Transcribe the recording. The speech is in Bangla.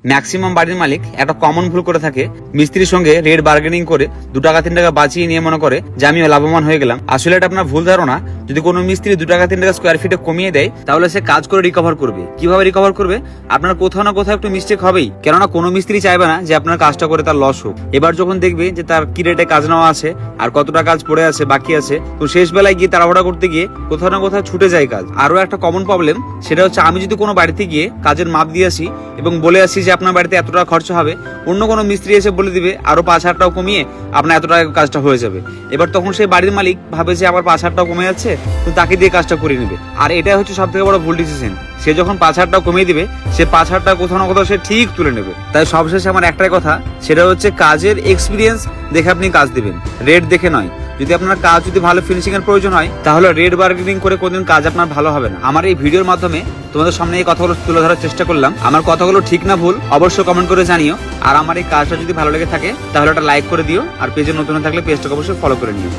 ম্যাক্সিমাম বাড়ির মালিক একটা কমন ভুল করে থাকে, মিস্ত্রির সঙ্গে রেট বার্গেনিং করে 2 টাকা 3 টাকা বাঁচিয়ে নিয়ে মনে করে যে আমি লাভবান হয়ে গেলাম। আসলে এটা আপনার ভুল ধারণা। যদি কোনো মিস্ত্রি 2 টাকা 3 টাকা স্কোয়ার ফিটে কমিয়ে দেয় তাহলে সে কাজ করে রিকভার করবে। কিভাবে রিকভার করবে? আপনার কোথাও না কোথাও একটু মিস্টেক হবেই, কেননা কোনো মিস্ত্রি চাইবে না যে আপনার কাজটা করে তার লস হোক। এবার যখন দেখবে যে তার কি রেটে কাজ নেওয়া আছে আর কতটা কাজ পড়ে আছে বাকি আছে, তো শেষ বেলায় গিয়ে তাড়াহুড়া করতে গিয়ে কোথাও না কোথাও ছুটে যায় কাজ। আরো একটা কমন প্রবলেম, সেটা হচ্ছে আমি যদি কোনো বাড়িতে গিয়ে কাজের মাপ দিয়ে আসি এবং বলে আসি যে আপনার বাড়িতে এত টাকা খরচা হবে, অন্য কোনো মিস্ত্রি এসে বলে দিবে আরো 5,000 টাকা কমিয়ে আপনার এত টাকা কাজটা হয়ে যাবে। এবার তখন সেই বাড়ির মালিক ভাবে যে আবার 5,000 টাকা কমে যাচ্ছে, তো তাকে দিয়ে কাজটা করে নেবে। আর এটাই হচ্ছে সব থেকে বড় ভুল ডিসিশন। সে যখন 5,000 টাকা কমিয়ে দিবে, সে 5,000 টাকা কোথাও না কোথাও সে ঠিক তুলে নেবে। তাই সবশেষে আমার একটাই কথা, সেটা হচ্ছে কাজের এক্সপিরিয়েন্স দেখে আপনি কাজ দিবেন, রেট দেখে নয়। যদি আপনার কাজ যদি ভালো ফিনিশিং এর প্রয়োজন হয় তাহলে রেট বার্গেনিং করে কোনদিন কাজ আপনার ভালো হবে না। আমার এই ভিডিওর মাধ্যমে তোমাদের সামনে এই কথাগুলো তুলে ধরার চেষ্টা করলাম। আমার কথাগুলো ঠিক না ভুল অবশ্যই কমেন্ট করে জানিও। আর আমার এই কাজটা যদি ভালো লেগে থাকে তাহলে একটা লাইক করে দিও, আর পেজে নতুন থাকলে পেজটাকে অবশ্যই ফলো করে নিও।